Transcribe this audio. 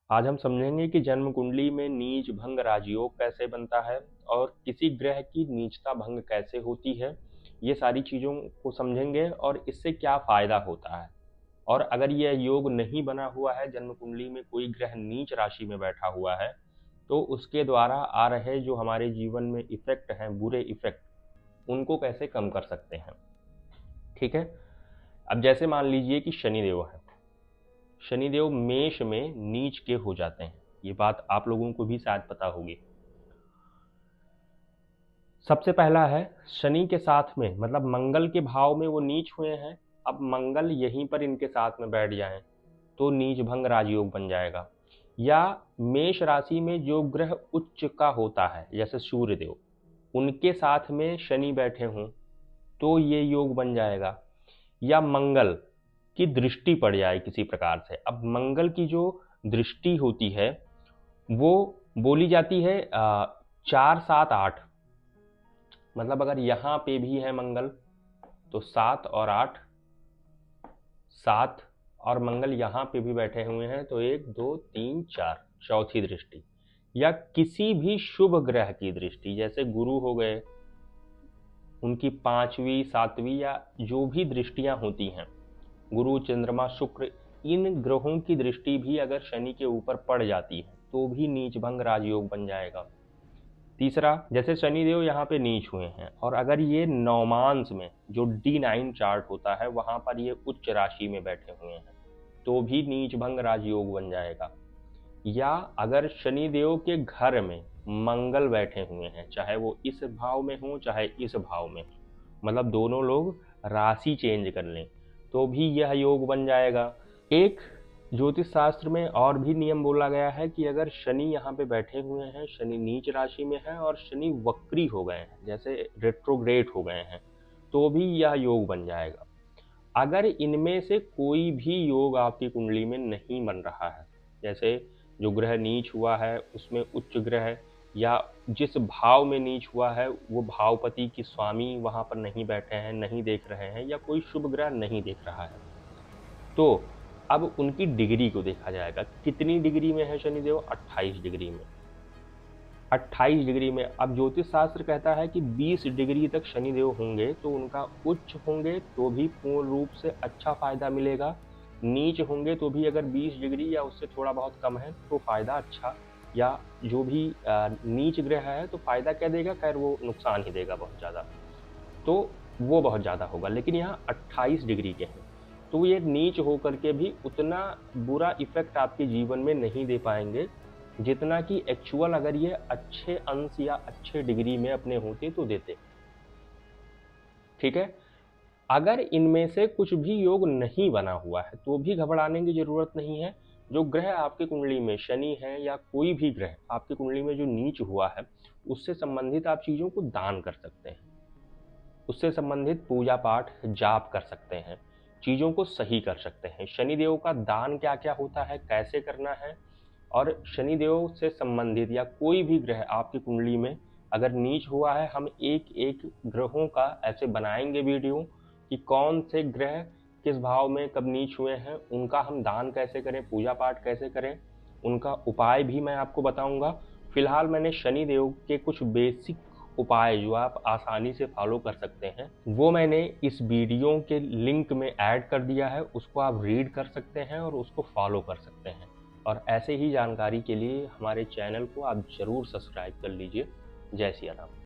आज हम समझेंगे कि जन्म कुंडली में नीच भंग राजयोग कैसे बनता है और किसी ग्रह की नीचता भंग कैसे होती है। ये सारी चीज़ों को समझेंगे और इससे क्या फ़ायदा होता है। और अगर यह योग नहीं बना हुआ है, जन्म कुंडली में कोई ग्रह नीच राशि में बैठा हुआ है, तो उसके द्वारा आ रहे जो हमारे जीवन में इफ़ेक्ट हैं, बुरे इफ़ेक्ट, उनको कैसे कम कर सकते हैं। ठीक है। अब जैसे मान लीजिए कि शनिदेव है, शनिदेव मेष में नीच के हो जाते हैं। ये बात आप लोगों को भी शायद पता होगी। सबसे पहला है, शनि के साथ में मतलब मंगल के भाव में वो नीच हुए हैं। अब मंगल यहीं पर इनके साथ में बैठ जाएं तो नीच भंग राजयोग बन जाएगा। या मेष राशि में जो ग्रह उच्च का होता है जैसे सूर्यदेव, उनके साथ में शनि बैठे हों तो ये योग बन जाएगा। या मंगल की दृष्टि पड़ जाए किसी प्रकार से। अब मंगल की जो दृष्टि होती है वो बोली जाती है 4 7 8, मतलब अगर यहाँ पे भी है मंगल तो 7 और 8, 7 और मंगल यहाँ पे भी बैठे हुए हैं तो 1 2 3 4, चौथी दृष्टि। या किसी भी शुभ ग्रह की दृष्टि, जैसे गुरु हो गए, उनकी 5वीं 7वीं या जो भी दृष्टियां होती हैं, गुरु चंद्रमा शुक्र, इन ग्रहों की दृष्टि भी अगर शनि के ऊपर पड़ जाती है तो भी नीच भंग राजयोग बन जाएगा। तीसरा, जैसे शनिदेव यहाँ पे नीच हुए हैं और अगर ये नौमांस में जो D9 चार्ट होता है वहाँ पर ये उच्च राशि में बैठे हुए हैं तो भी नीच भंग राजयोग बन जाएगा। या अगर शनिदेव के घर में मंगल बैठे हुए हैं, चाहे वो इस भाव में हो चाहे इस भाव में, मतलब दोनों लोग राशि चेंज कर लें तो भी यह योग बन जाएगा। एक ज्योतिष शास्त्र में और भी नियम बोला गया है कि अगर शनि यहाँ पे बैठे हुए हैं, शनि नीच राशि में है और शनि वक्री हो गए हैं, जैसे रेट्रोग्रेड हो गए हैं, तो भी यह योग बन जाएगा। अगर इनमें से कोई भी योग आपकी कुंडली में नहीं बन रहा है, जैसे जो ग्रह नीच हुआ है उसमें उच्च ग्रह, या जिस भाव में नीच हुआ है वो भावपति की स्वामी वहाँ पर नहीं बैठे हैं, नहीं देख रहे हैं, या कोई शुभ ग्रह नहीं देख रहा है, तो अब उनकी डिग्री को देखा जाएगा। कितनी डिग्री में है शनिदेव? 28 डिग्री में। 28 डिग्री में। अब ज्योतिष शास्त्र कहता है कि 20 डिग्री तक शनिदेव होंगे तो उनका उच्च होंगे तो भी पूर्ण रूप से अच्छा फायदा मिलेगा, नीच होंगे तो भी अगर 20 डिग्री या उससे थोड़ा बहुत कम है तो फायदा अच्छा, या जो भी नीच ग्रह है तो फायदा क्या देगा, खैर वो नुकसान ही देगा बहुत ज़्यादा, तो वो बहुत ज़्यादा होगा। लेकिन यहाँ 28 डिग्री के हैं तो ये नीच होकर के भी उतना बुरा इफेक्ट आपके जीवन में नहीं दे पाएंगे जितना कि एक्चुअल अगर ये अच्छे अंश या अच्छे डिग्री में अपने होते तो देते। ठीक है। अगर इनमें से कुछ भी योग नहीं बना हुआ है तो भी घबराने की जरूरत नहीं है। जो ग्रह आपकी कुंडली में शनि है या कोई भी ग्रह आपकी कुंडली में जो नीच हुआ है उससे संबंधित आप चीज़ों को दान कर सकते हैं, उससे संबंधित पूजा पाठ जाप कर सकते हैं, चीज़ों को सही कर सकते हैं। शनिदेव का दान क्या क्या होता है, कैसे करना है, और शनिदेव से संबंधित या कोई भी ग्रह आपकी कुंडली में अगर नीच हुआ है, हम एक एक ग्रहों का ऐसे बनाएंगे वीडियो कि कौन से ग्रह किस भाव में कब नीच हुए हैं, उनका हम दान कैसे करें, पूजा पाठ कैसे करें, उनका उपाय भी मैं आपको बताऊंगा। फिलहाल मैंने शनिदेव के कुछ बेसिक उपाय जो आप आसानी से फॉलो कर सकते हैं वो मैंने इस वीडियो के लिंक में ऐड कर दिया है, उसको आप रीड कर सकते हैं और उसको फॉलो कर सकते हैं। और ऐसे ही जानकारी के लिए हमारे चैनल को आप ज़रूर सब्सक्राइब कर लीजिए। जय सिया राम।